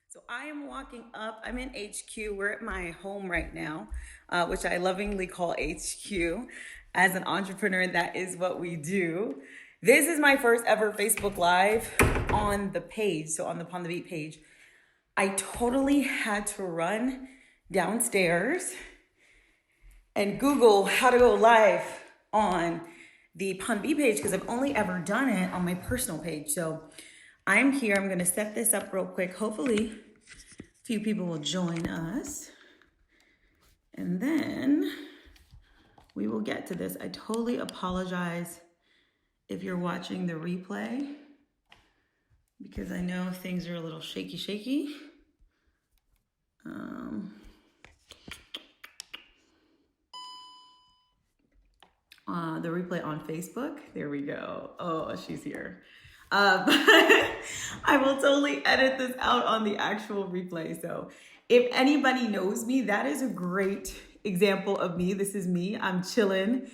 So I am walking up. I'm in HQ. We're at my home right now, which I lovingly call HQ. As an entrepreneur, that is what we do. This is my first ever Facebook Live on the page, so on the Pon Di Beat page. I totally had to run downstairs and Google how to go live on the Pon Di Beat page because I've only ever done it on my personal page. So I'm here. I'm going to set this up real quick. Hopefully, a few people will join us. And then we will get to this. I totally apologize if you're watching the replay because I know things are a little shaky. The replay on Facebook. There we go. Oh, she's here. I will totally edit this out on the actual replay. So if anybody knows me, that is a great example of me. This is me. I'm chilling,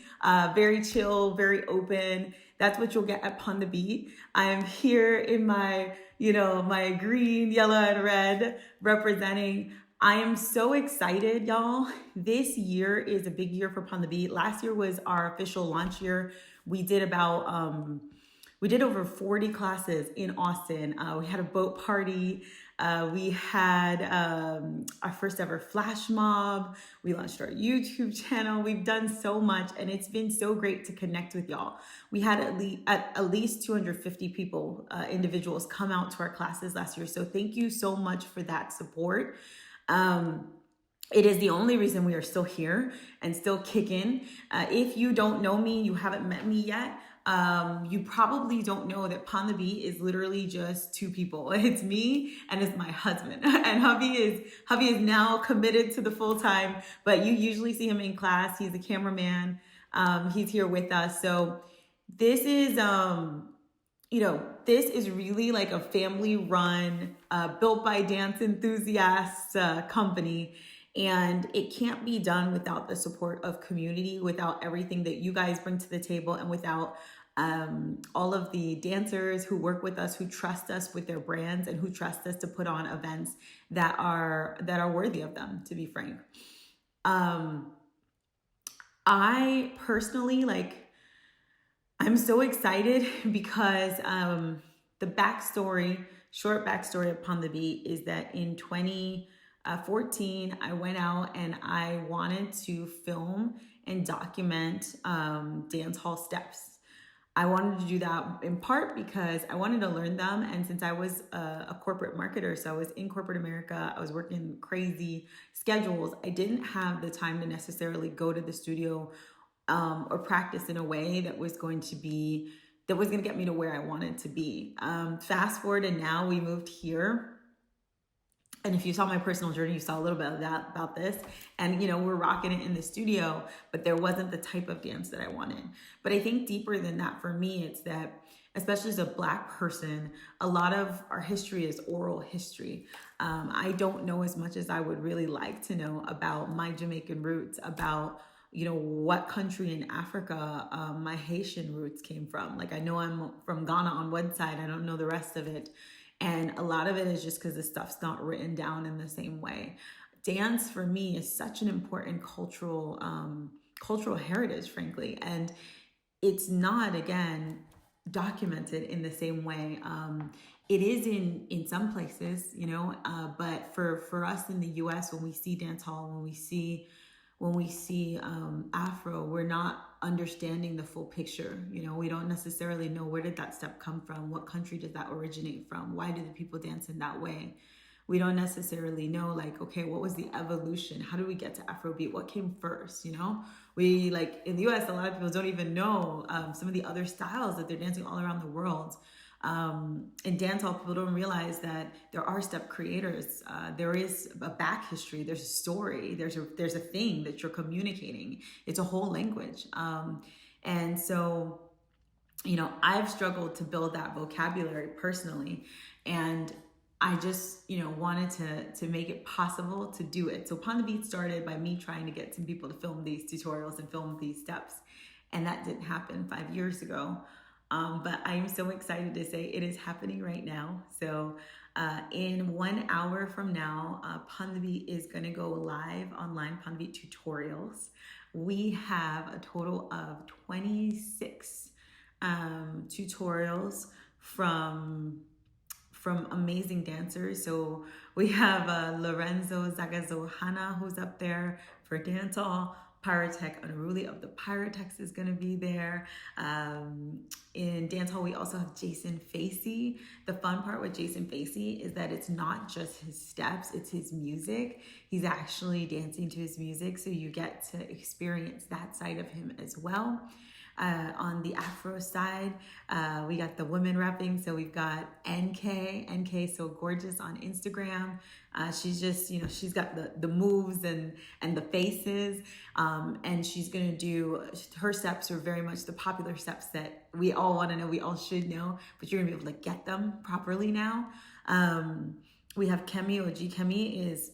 very chill, very open. That's what you'll get at Pon Di Beat. I am here in my, my green, yellow, and red representing. I am so excited, y'all. This year is a big year for Pon Di Beat. Last year was our official launch year. We did over 40 classes in Austin. We had a boat party. We had our first ever flash mob. We launched our YouTube channel. We've done so much, and it's been so great to connect with y'all. We had at least 250 people, individuals, come out to our classes last year. So thank you so much for that support. It is the only reason we are still here and still kicking. If you don't know me, you haven't met me yet, you probably don't know that Pon Di Beat is literally just two people. It's me and it's my husband. And hubby is now committed to the full time, but you usually see him in class. He's a cameraman. He's here with us. So this is this is really like a family run, built by dance enthusiasts company. And it can't be done without the support of community, without everything that you guys bring to the table, and without all of the dancers who work with us, who trust us with their brands, and who trust us to put on events that are worthy of them, to be frank. I personally, I'm so excited because the short backstory of Pon Di Beat is that in 2014, I went out and I wanted to film and document dance hall steps. I wanted to do that in part because I wanted to learn them. And since I was a corporate marketer, so I was in corporate America, I was working crazy schedules, I didn't have the time to necessarily go to the studio or practice in a way that was going to get me to where I wanted to be. Fast forward, and now we moved here. And if you saw my personal journey, you saw a little bit of that about this. And, we're rocking it in the studio, but there wasn't the type of dance that I wanted. But I think deeper than that for me, it's that, especially as a Black person, a lot of our history is oral history. I don't know as much as I would really like to know about my Jamaican roots, about what country in Africa my Haitian roots came from. Like, I know I'm from Ghana on one side. I don't know the rest of it. And a lot of it is just because the stuff's not written down in the same way. Dance for me is such an important cultural heritage, frankly. And it's not, again, documented in the same way. It is in some places, but for us in the US, when we see dance hall, when we see Afro, we're not understanding the full picture. We don't necessarily know, where did that step come from? What country did that originate from? Why do the people dance in that way? We don't necessarily know, okay, what was the evolution? How do we get to Afrobeat? What came first? We, in the US, a lot of people don't even know some of the other styles that they're dancing all around the world. In dancehall, people don't realize that there are step creators. There is a back history. There's a story. There's a thing that you're communicating. It's a whole language. And so, I've struggled to build that vocabulary personally, and I just, wanted to make it possible to do it. So Pon Di Beat started by me trying to get some people to film these tutorials and film these steps, and that didn't happen 5 years ago. But I am so excited to say it is happening right now. So In 1 hour from now, Pon Di Beat is going to go live online, Pon Di Beat tutorials. We have a total of 26 tutorials from amazing dancers. So we have Lorenzo Zagazohana, who's up there for dancehall. Pyrotech Unruly of the Pyrotex is going to be there. In dancehall, we also have Jason Facey. The fun part with Jason Facey is that it's not just his steps, it's his music. He's actually dancing to his music, so you get to experience that side of him as well. On the Afro side, we got the women rapping. So we've got NK So Gorgeous on Instagram. She's just, she's got the moves and the faces. And she's going to do, her steps are very much the popular steps that we all want to know, we all should know, but you're going to be able to get them properly now. We have Kemi, OG Kemi is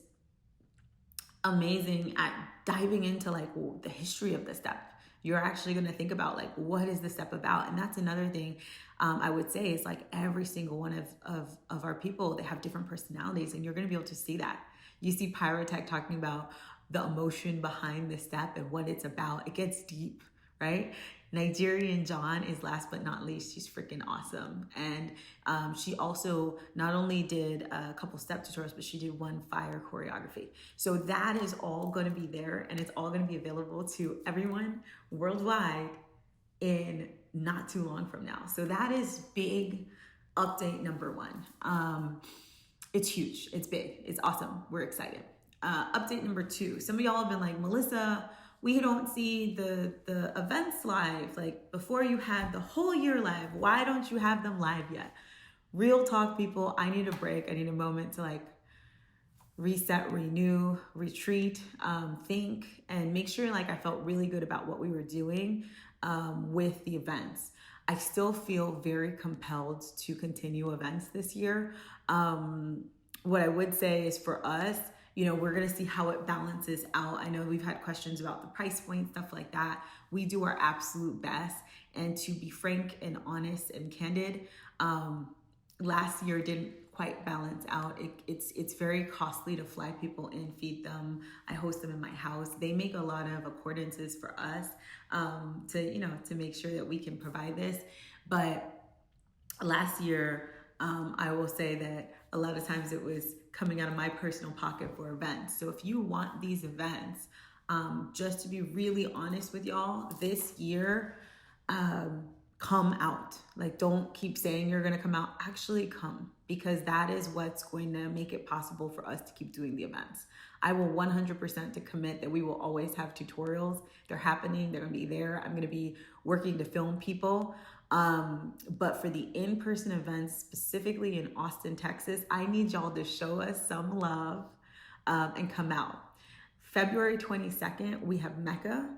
amazing at diving into like the history of the step. You're actually going to think about like, what is the step about? And that's another thing I would say is like every single one of our people, they have different personalities, and you're going to be able to see that. You see Pyrotech talking about the emotion behind the step and what it's about. It gets deep, right? Nigerian John is last but not least. She's freaking awesome. And she also not only did a couple step tutorials, but she did one fire choreography. So that is all going to be there, and it's all going to be available to everyone worldwide in not too long from now. So that is big update number one. It's huge. It's big. It's awesome. We're excited. Update number two. Some of y'all have been like, Melissa, we don't see the events live. Like before you had the whole year live, why don't you have them live yet? Real talk, people, I need a break. I need a moment to like reset, renew, retreat, think, and make sure like I felt really good about what we were doing with the events. I still feel very compelled to continue events this year. What I would say is for us, we're going to see how it balances out. I know we've had questions about the price point, stuff like that. We do our absolute best. And to be frank and honest and candid, last year didn't quite balance out. It's very costly to fly people in, feed them. I host them in my house. They make a lot of accordances for us to make sure that we can provide this. But last year, I will say that a lot of times it was coming out of my personal pocket for events. So if you want these events, just to be really honest with y'all, this year, come out. Like, don't keep saying you're going to come out. Actually come, because that is what's going to make it possible for us to keep doing the events. I will 100% to commit that we will always have tutorials. They're happening. They're going to be there. I'm going to be working to film people. But for the in-person events, specifically in Austin, Texas, I need y'all to show us some love and come out. February 22nd, we have Mecca,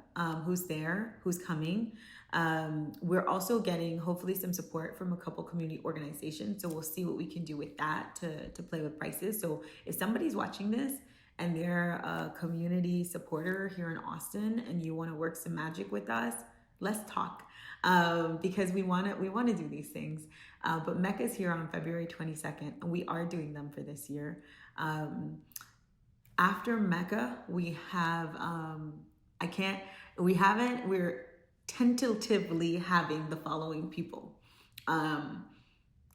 who's there, who's coming. We're also getting hopefully some support from a couple community organizations. So we'll see what we can do with that to play with prices. So if somebody's watching this and they're a community supporter here in Austin and you want to work some magic with us, let's talk. Because we want to do these things. But Mecca's here on February 22nd, and we are doing them for this year. After Mecca, we have, we're tentatively having the following people.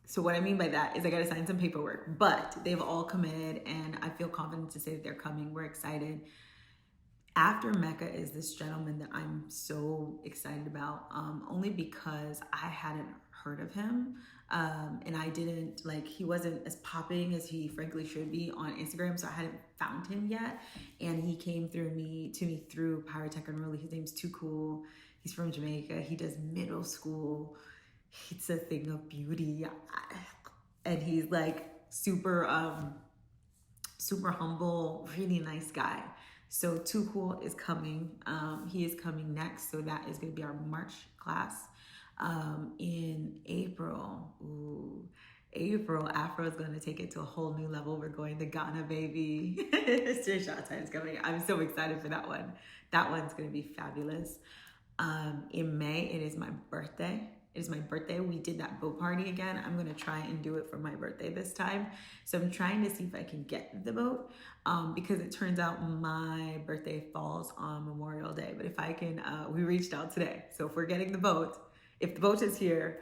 So what I mean by that is I got to sign some paperwork, but they've all committed, and I feel confident to say that they're coming. We're excited. After Mecca is this gentleman that I'm so excited about, only because I hadn't heard of him. And I didn't, he wasn't as popping as he frankly should be on Instagram. So I hadn't found him yet. And he came to me through Pyrotech Unruly. His name's Too Cool. He's from Jamaica. He does middle school. It's a thing of beauty. And he's like super humble, really nice guy. So Too Cool is coming. He is coming next. So that is going to be our March class. In April, April, Afro is going to take it to a whole new level. We're going to Ghana, baby. Shot time is coming. I'm so excited for that one. That one's going to be fabulous. In May, it is my birthday. It is my birthday. We did that boat party again. I'm going to try and do it for my birthday this time. So I'm trying to see if I can get the boat because it turns out my birthday falls on Memorial Day. But if I can, we reached out today. So if we're getting the boat, if the boat is here,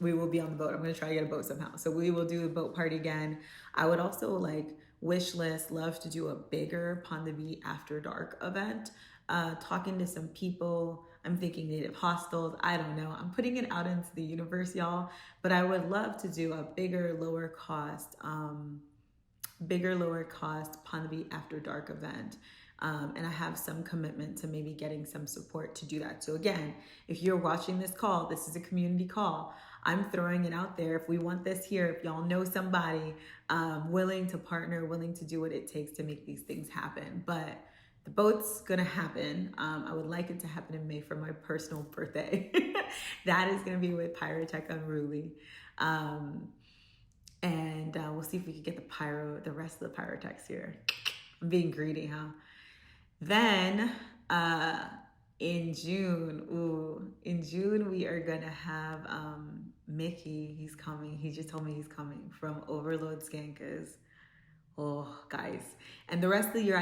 we will be on the boat. I'm going to try to get a boat somehow. So we will do a boat party again. I would also like wish list, love to do a bigger Pon Di Beat after dark event. Talking to some people. I'm thinking native hostels. I don't know. I'm putting it out into the universe, y'all. But I would love to do a bigger, lower cost Pon Di Beat after dark event. And I have some commitment to maybe getting some support to do that. So again, if you're watching this call, this is a community call. I'm throwing it out there. If we want this here, if y'all know somebody willing to partner, willing to do what it takes to make these things happen. But the boat's gonna happen. I would like it to happen in May for my personal birthday. That is gonna be with Pyrotech Unruly. And we'll see if we can get the rest of the pyrotechs here. I'm being greedy, huh? Then in June we are gonna have Mickey. He's coming. He just told me he's coming from Overload Skankers. Oh, guys. And the rest of the year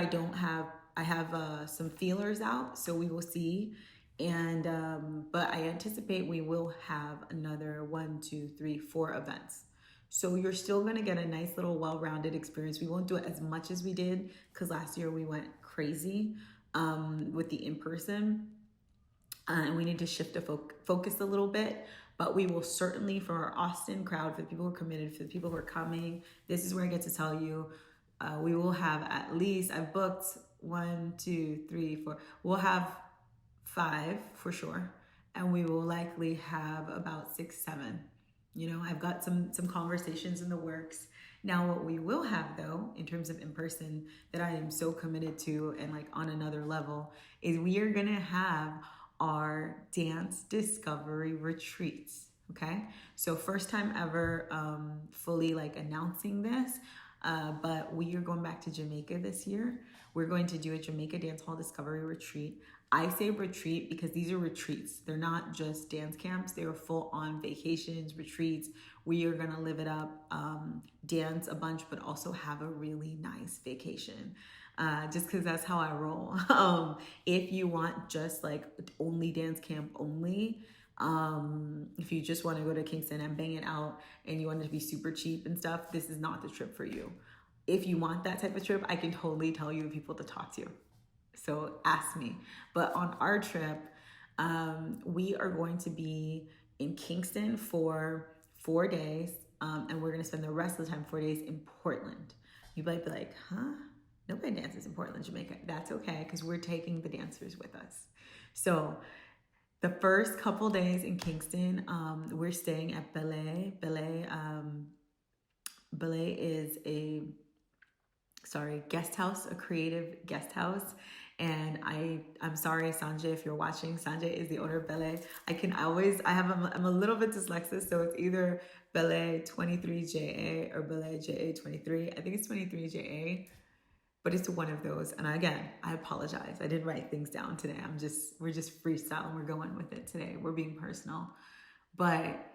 I have some feelers out, so we will see. And but I anticipate we will have another 1, 2, 3, 4 events. So you're still gonna get a nice little well-rounded experience. We won't do it as much as we did because last year we went crazy with the in-person. And we need to shift the focus a little bit. But we will certainly, for our Austin crowd, for the people who are committed, for the people who are coming, this is where I get to tell you, we will have at least, I've booked 1, 2, 3, 4, we'll have 5 for sure. And we will likely have about 6, 7. You know, I've got some conversations in the works. Now, what we will have though, in terms of in-person, that I am so committed to and like on another level, is we are gonna have our dance discovery retreats. Okay, so first time ever fully like announcing this, but we are going back to Jamaica this year. We're going to do a Jamaica Dance Hall Discovery Retreat. I say retreat because these are retreats. They're not just dance camps. They are full on vacations, retreats. We are gonna live it up, dance a bunch, but also have a really nice vacation. Just because that's how I roll. If you want just like only dance camp only, if you just want to go to Kingston and bang it out and you want it to be super cheap and stuff, this is not the trip for you. If you want that type of trip, I can totally tell you the people to talk to. So ask me. But on our trip, we are going to be in Kingston for 4 days, and we're going to spend the rest of the time 4 days in Portland. You might be like, huh? Nobody dances in Portland, Jamaica. That's okay, because we're taking the dancers with us. So the first couple days in Kingston, we're staying at Belay. Belay is a guest house, a creative guest house. And I'm sorry, Sanjay, if you're watching. Sanjay is the owner of Belay. I'm a little bit dyslexic, so it's either Belay 23JA or Belay JA 23. I think it's 23JA, but it's one of those. And again, I apologize. I didn't write things down today. We're just freestyling. We're going with it today. We're being personal, but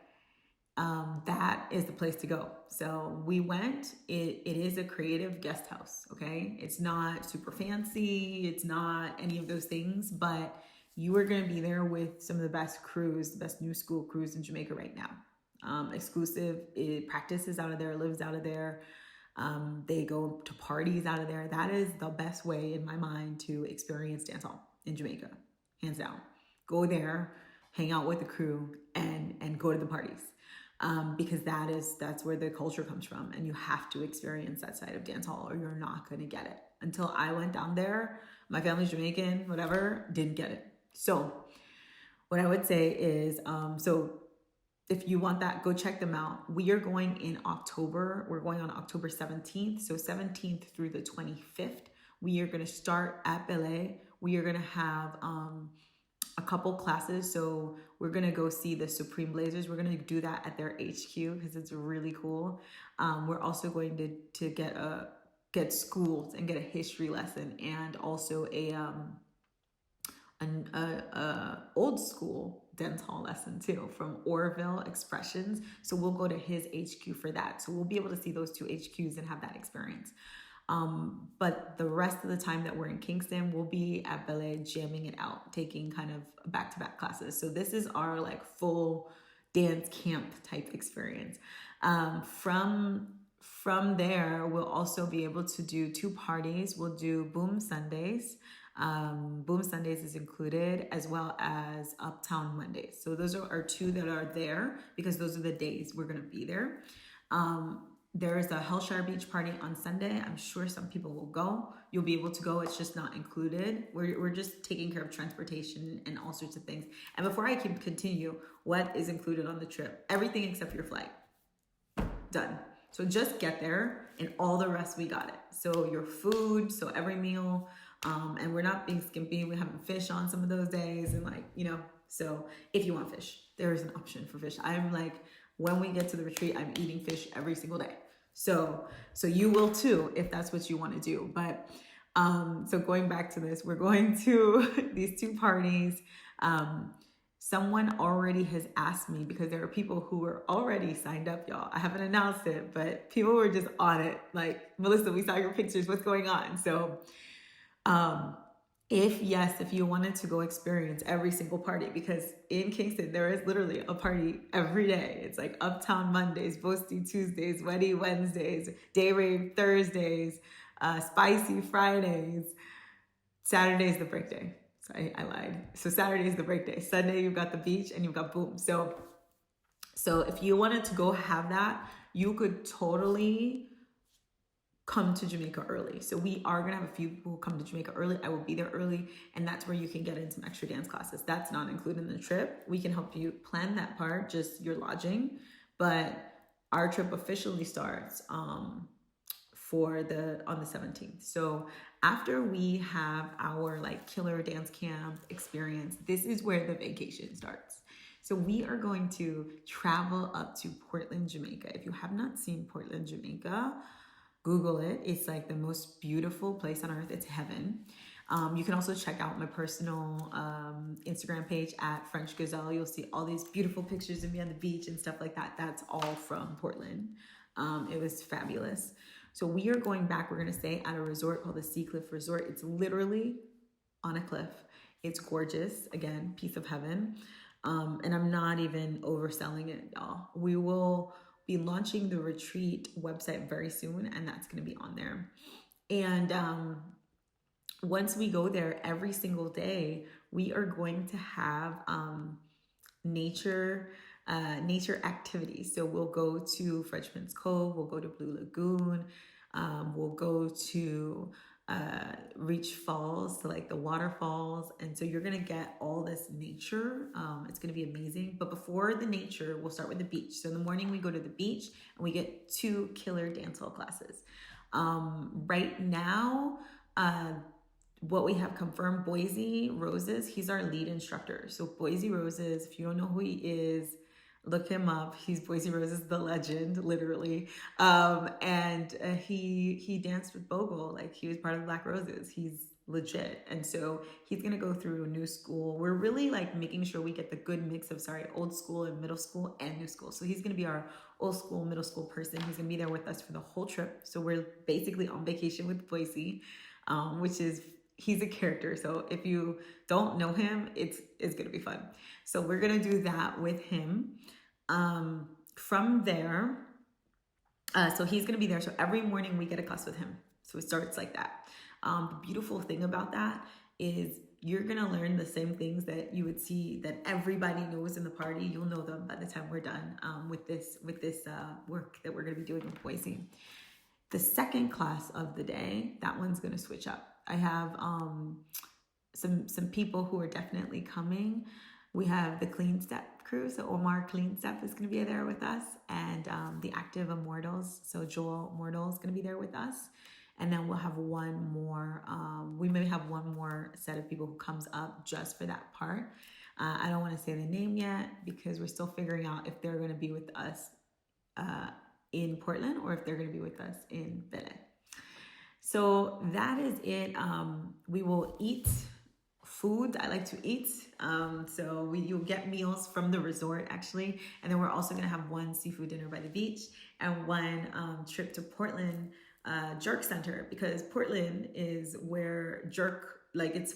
that is the place to go. So we went. It is a creative guest house. Okay, it's not super fancy. It's not any of those things, but you are going to be there with some of the best crews, the best new school crews in Jamaica right now. Exclusive. It practices out of there, lives out of there. They go to parties out of there. That is the best way in my mind to experience dancehall in Jamaica, hands down. Go there, hang out with the crew, and go to the parties. Because that's where the culture comes from, and you have to experience that side of dancehall or you're not going to get it. Until I went down there, my family's Jamaican, whatever, didn't get it. So what I would say is, so if you want that, go check them out. We are going in October. We're going on October 17th. So 17th through the 25th, we are going to start at Belay. We are going to have a couple classes. So we're going to go see the Supreme Blazers. We're going to do that at their HQ because it's really cool. We're also going to get schooled and get a history lesson and also an old school dance hall lesson too from Orville Expressions. So we'll go to his HQ for that. So we'll be able to see those two HQs and have that experience. But the rest of the time that we're in Kingston, we'll be at Ballet jamming it out, taking kind of back-to-back classes. So this is our like full dance camp type experience. From there, we'll also be able to do 2 parties. We'll do Boom Sundays. Boom Sundays is included, as well as Uptown Mondays. So those are 2 that are there because those are the days we're going to be there. There's a Hellshire Beach party on Sunday. I'm sure some people will go. You'll be able to go. It's just not included. We're just taking care of transportation and all sorts of things. And before I can continue, what is included on the trip? Everything except your flight. Done. So just get there, and all the rest we got it. So your food, so every meal, and we're not being skimpy. We're having fish on some of those days, and like, you know, so if you want fish, there is an option for fish. I'm like, when we get to the retreat, I'm eating fish every single day. So you will too, if that's what you want to do. But so going back to this, we're going to these 2 parties. Someone already has asked me, because there are people who were already signed up, y'all. I haven't announced it, but people were just on it. Like, Mélissa, we saw your pictures. What's going on? So if you wanted to go experience every single party, because in Kingston, there is literally a party every day. It's like Uptown Mondays, Boasty Tuesdays, Weddy Wednesdays, Day Rave Thursdays, Spicy Fridays. Saturday's the break day. I lied. So Saturday is the break day. Sunday, you've got the beach and you've got Boom. So if you wanted to go have that, you could totally come to Jamaica early. So we are going to have a few people who come to Jamaica early. I will be there early, and that's where you can get in some extra dance classes. That's not included in the trip. We can help you plan that part, just your lodging. But our trip officially starts on the 17th. So after we have our like killer dance camp experience, this is where the vacation starts. So we are going to travel up to Portland, Jamaica. If you have not seen Portland, Jamaica, Google it. It's like the most beautiful place on earth. It's heaven. You can also check out my personal Instagram page at French Gazelle. You'll see all these beautiful pictures of me on the beach and stuff like that. That's all from Portland. It was fabulous. So we are going back. We're going to stay at a resort called the Sea Cliff Resort. It's literally on a cliff. It's gorgeous. Again, piece of heaven. And I'm not even overselling it, y'all. We will be launching the retreat website very soon, and that's going to be on there. And once we go there, every single day, we are going to have nature activities. So we'll go to Frenchman's Cove, we'll go to Blue Lagoon, we'll go to Reach Falls, to like the waterfalls. And so you're gonna get all this nature. It's gonna be amazing. But before the nature, we'll start with the beach. So in the morning we go to the beach and we get 2 killer dancehall classes. Right now, what we have confirmed, Boise Roses, he's our lead instructor. So Boise Roses, if you don't know who he is, look him up. He's Boise Roses, the legend, literally. And he danced with Bogle, like he was part of Black Roses. He's legit. And so he's going to go through new school. We're really like making sure we get the good mix of, old school and middle school and new school. So he's going to be our old school, middle school person. He's going to be there with us for the whole trip. So we're basically on vacation with Boise, which is, he's a character. So if you don't know him, it's going to be fun. So we're going to do that with him. From there, so he's going to be there. So every morning we get a class with him. So it starts like that. The beautiful thing about that is you're going to learn the same things that you would see that everybody knows in the party. You'll know them by the time we're done with this work that we're going to be doing with Boise. The second class of the day, that one's going to switch up. I have some people who are definitely coming. We have the Clean Step crew. So Omar Clean Step is going to be there with us, and the Active Immortals. So Joel Immortal is going to be there with us. And then we'll have one more, we may have one more set of people who comes up just for that part. I don't want to say the name yet because we're still figuring out if they're going to be with us in Portland or if they're going to be with us in Bele. So that is it. We will eat foods I like to eat. So you'll get meals from the resort actually. And then we're also gonna have one seafood dinner by the beach and one trip to Portland Jerk Center, because Portland is where jerk, like it's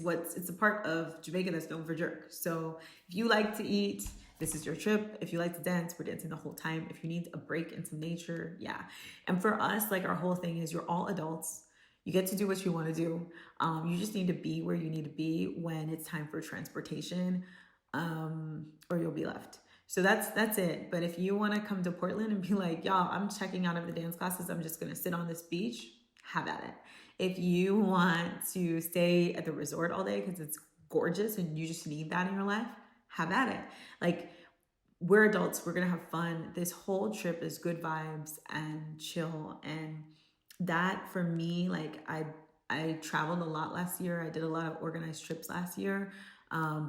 a part of Jamaica that's known for jerk. So if you like to eat, this is your trip. If you like to dance, we're dancing the whole time. If you need a break in some nature, yeah. And for us, like our whole thing is you're all adults. You get to do what you want to do. You just need to be where you need to be when it's time for transportation, or you'll be left. So that's it. But if you want to come to Portland and be like, y'all, I'm checking out of the dance classes, I'm just going to sit on this beach, have at it. If you want to stay at the resort all day because it's gorgeous and you just need that in your life, have at it. Like, we're adults, we're going to have fun. This whole trip is good vibes and chill. And that for me, like I traveled a lot last year. I did a lot of organized trips last year.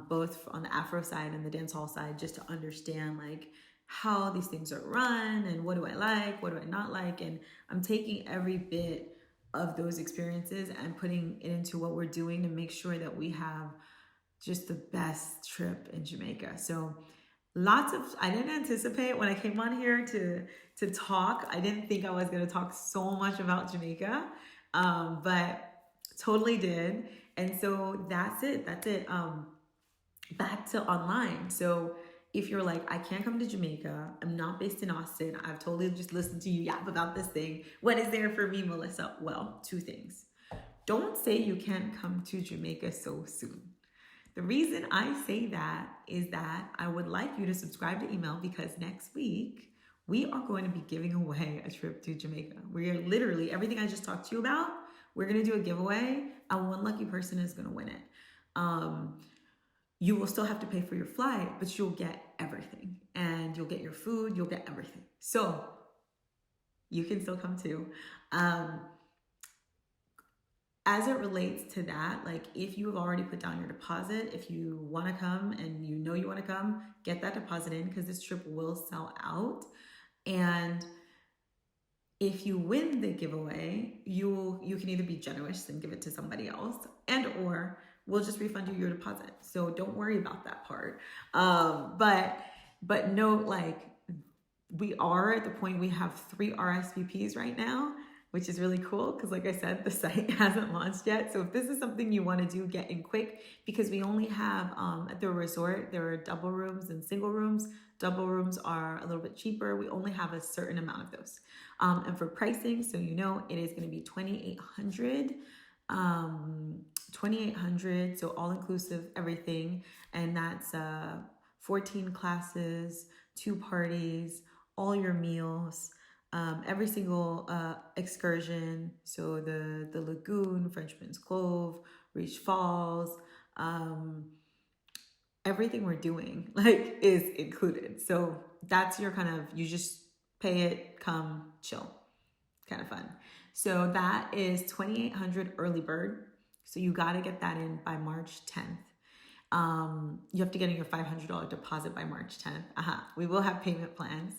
Both on the Afro side and the dance hall side, just to understand like how these things are run and what do I like, what do I not like. And I'm taking every bit of those experiences and putting it into what we're doing to make sure that we have just the best trip in Jamaica. So I didn't anticipate when I came on here to talk. I didn't think I was going to talk so much about Jamaica, but totally did. And so that's it. Back to online. So if you're like, I can't come to Jamaica, I'm not based in Austin, I've totally just listened to you yap about this thing, what is there for me, Mélissa? Well, two things. Don't say you can't come to Jamaica so soon. The reason I say that is that I would like you to subscribe to email, because next week we are going to be giving away a trip to Jamaica. We are literally, everything I just talked to you about, we're going to do a giveaway and one lucky person is going to win it. You will still have to pay for your flight, but you'll get everything. And you'll get your food, you'll get everything. So you can still come too. As it relates to that, like if you have already put down your deposit, if you want to come and you know you want to come, get that deposit in, because this trip will sell out. And if you win the giveaway, you can either be generous and give it to somebody else, and or we'll just refund you your deposit. So don't worry about that part. But note, like, we are at the point we have 3 RSVPs right now, which is really cool because, like I said, the site hasn't launched yet. So if this is something you want to do, get in quick, because we only have at the resort, there are double rooms and single rooms. Double rooms are a little bit cheaper. We only have a certain amount of those. And for pricing, so you know, it is going to be $2,800. 2,800, so all inclusive, everything. And that's 14 classes, 2 parties, all your meals, every single excursion. So the lagoon, Frenchman's Cove, Reach Falls, everything we're doing like is included. So that's your kind of, you just pay it, come chill, kind of fun. So that is $2,800 early bird. So you got to get that in by March 10th. You have to get in your $500 deposit by March 10th. We will have payment plans.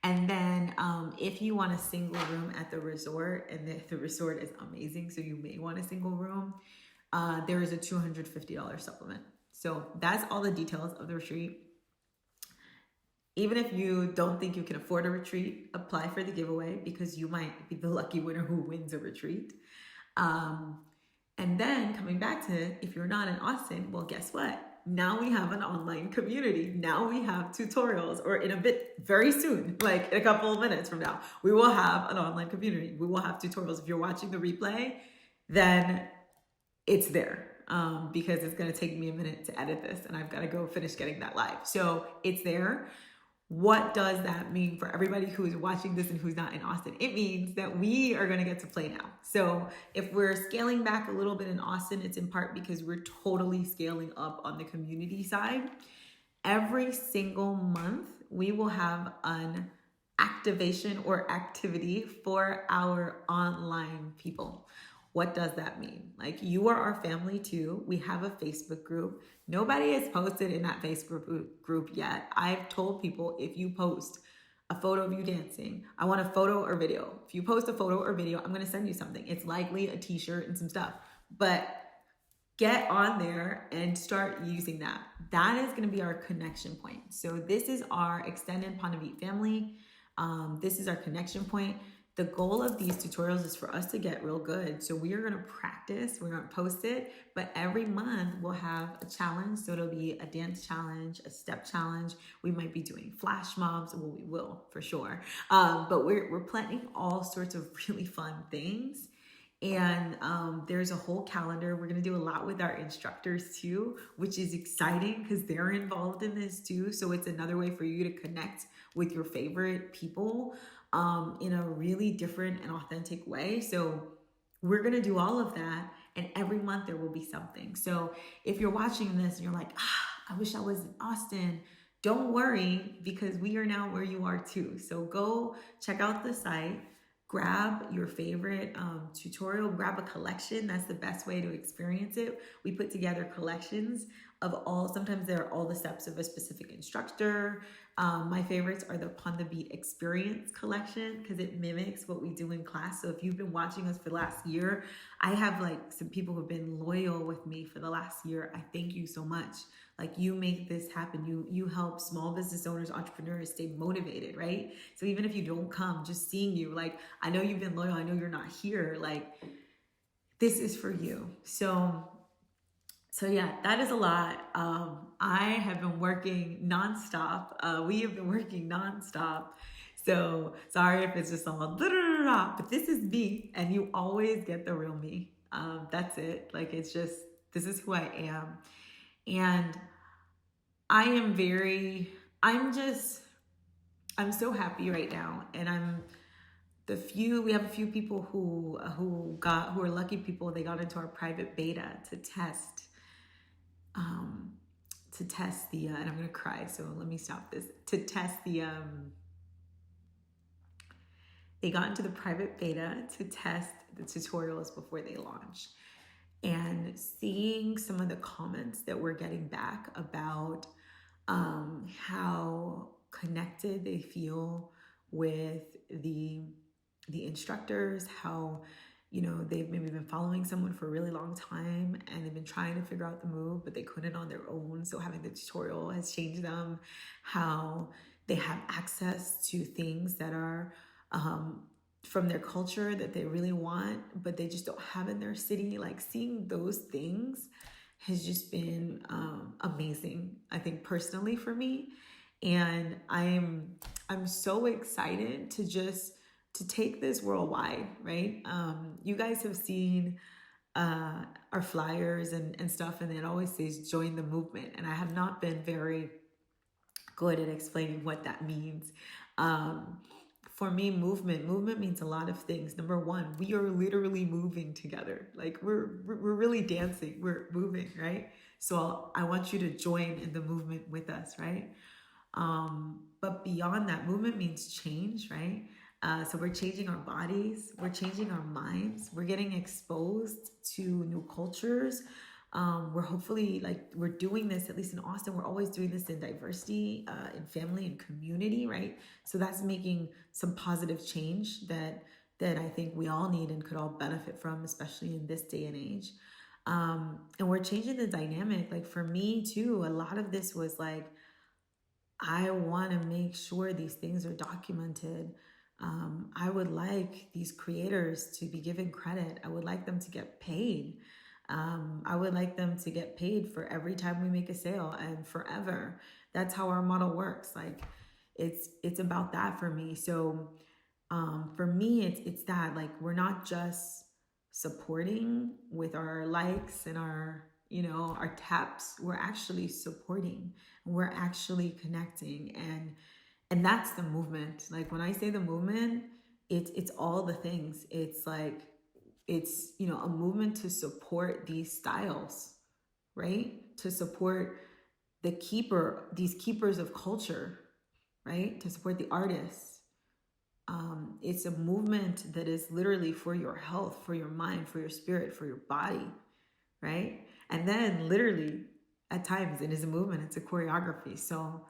And then if you want a single room at the resort, and the resort is amazing, so you may want a single room, there is a $250 supplement. So that's all the details of the retreat. Even if you don't think you can afford a retreat, apply for the giveaway, because you might be the lucky winner who wins a retreat. And then coming back to it, if you're not in Austin, well, guess what? Now we have an online community. Now we have tutorials, or in a bit, very soon, like in a couple of minutes from now, we will have an online community. We will have tutorials. If you're watching the replay, then it's there, because it's going to take me a minute to edit this and I've got to go finish getting that live. So it's there. What does that mean for everybody who is watching this and who's not in Austin? It means that we are going to get to play now. So if we're scaling back a little bit in Austin, it's in part because we're totally scaling up on the community side. Every single month, we will have an activation or activity for our online people. What does that mean? Like, you are our family too. We have a Facebook group. Nobody has posted in that Facebook group yet. I've told people, if you post a photo of you dancing, I want a photo or video. If you post a photo or video, I'm going to send you something. It's likely a t-shirt and some stuff, but get on there and start using that. That is going to be our connection point. So this is our extended Pon Di Beat family. This is our connection point. The goal of these tutorials is for us to get real good. So we are going to practice, we're going to post it, but every month we'll have a challenge. So it'll be a dance challenge, a step challenge. We might be doing flash mobs. Well, we will for sure. But we're planning all sorts of really fun things. And there's a whole calendar. We're going to do a lot with our instructors too, which is exciting because they're involved in this too. So it's another way for you to connect with your favorite people in a really different and authentic way. So we're going to do all of that. And every month there will be something. So if you're watching this and you're like, I wish I was in Austin, don't worry, because we are now where you are too. So go check out the site. Grab your favorite tutorial, grab a collection. That's the best way to experience it. We put together collections of sometimes they're all the steps of a specific instructor. My favorites are the Pon Di Beat Experience collection because it mimics what we do in class. So if you've been watching us for the last year, I have like some people who've been loyal with me for the last year. I thank you so much. Like you make this happen. You help small business owners, entrepreneurs stay motivated, right? So even if you don't come, just seeing you, like, I know you've been loyal. I know you're not here. Like, this is for you. So yeah, that is a lot. I have been working nonstop. We have been working nonstop. So sorry if it's just all but this is me, and you always get the real me. That's it. Like, it's just, this is who I am. And I'm so happy right now. And we have a few people who are lucky people. They got into our private beta to test the, and I'm going to cry. So let me stop this, to test they got into the private beta to test the tutorials before they launch. And seeing some of the comments that we're getting back about how connected they feel with the instructors, how, you know, they've maybe been following someone for a really long time and they've been trying to figure out the move, but they couldn't on their own. So having the tutorial has changed them, how they have access to things that are from their culture that they really want, but they just don't have in their city. Like, seeing those things has just been amazing, I think, personally for me. And I'm so excited to take this worldwide, right? You guys have seen our flyers and stuff, and it always says join the movement. And I have not been very good at explaining what that means. For me, movement means a lot of things. Number one, we are literally moving together. Like, we're really dancing, we're moving, right? So I want you to join in the movement with us, right? But beyond that, movement means change, right? So we're changing our bodies, we're changing our minds, we're getting exposed to new cultures. We're hopefully, like, we're doing this, at least in Austin, we're always doing this in diversity, in family and community, right? So that's making some positive change that I think we all need and could all benefit from, especially in this day and age. And we're changing the dynamic. Like, for me too, a lot of this was like, I want to make sure these things are documented. I would like these creators to be given credit. I would like them to get paid. I would like them to get paid for every time we make a sale and forever. That's how our model works. Like, it's about that for me. So for me, it's that, like, we're not just supporting with our likes and our, you know, our taps. We're actually supporting, and we're actually connecting, and that's the movement. Like, when I say the movement, it's all the things. It's like, it's, you know, a movement to support these styles, right? To support these keepers of culture, right? To support the artists. It's a movement that is literally for your health, for your mind, for your spirit, for your body, right? And then literally at times it is a movement, it's a choreography. So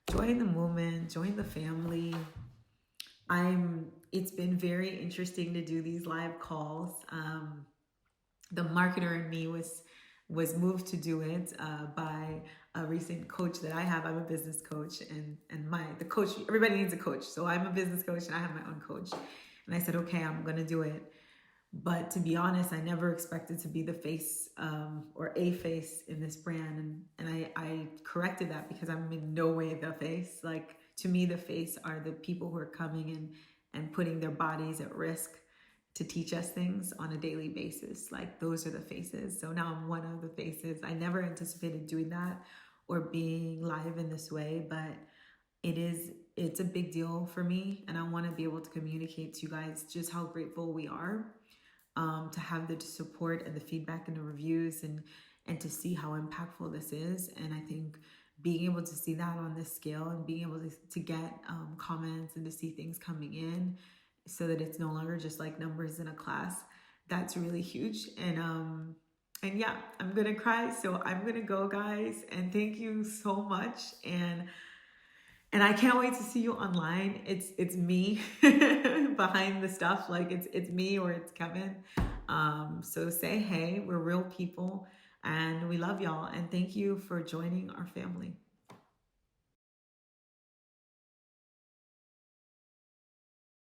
join the movement, join the family. It's been very interesting to do these live calls. The marketer in me was was moved to do it by a recent coach that I have. I'm a business coach, and the coach, everybody needs a coach. So I'm a business coach and I have my own coach. And I said, okay, I'm going to do it. But to be honest, I never expected to be the face or a face in this brand. And I corrected that because I'm in no way the face. Like, to me, the face are the people who are coming in and putting their bodies at risk to teach us things on a daily basis. Like, those are the faces. So now I'm one of the faces. I never anticipated doing that or being live in this way, but it's a big deal for me. And I want to be able to communicate to you guys just how grateful we are to have the support and the feedback and the reviews, and to see how impactful this is. And I think being able to see that on this scale and being able to get comments and to see things coming in so that it's no longer just like numbers in a class, that's really huge. And yeah, I'm gonna cry, so I'm gonna go, guys, and thank you so much. And I can't wait to see you online. It's me behind the stuff. Like, it's me or it's Kevin. So say hey, we're real people and we love y'all. And thank you for joining our family.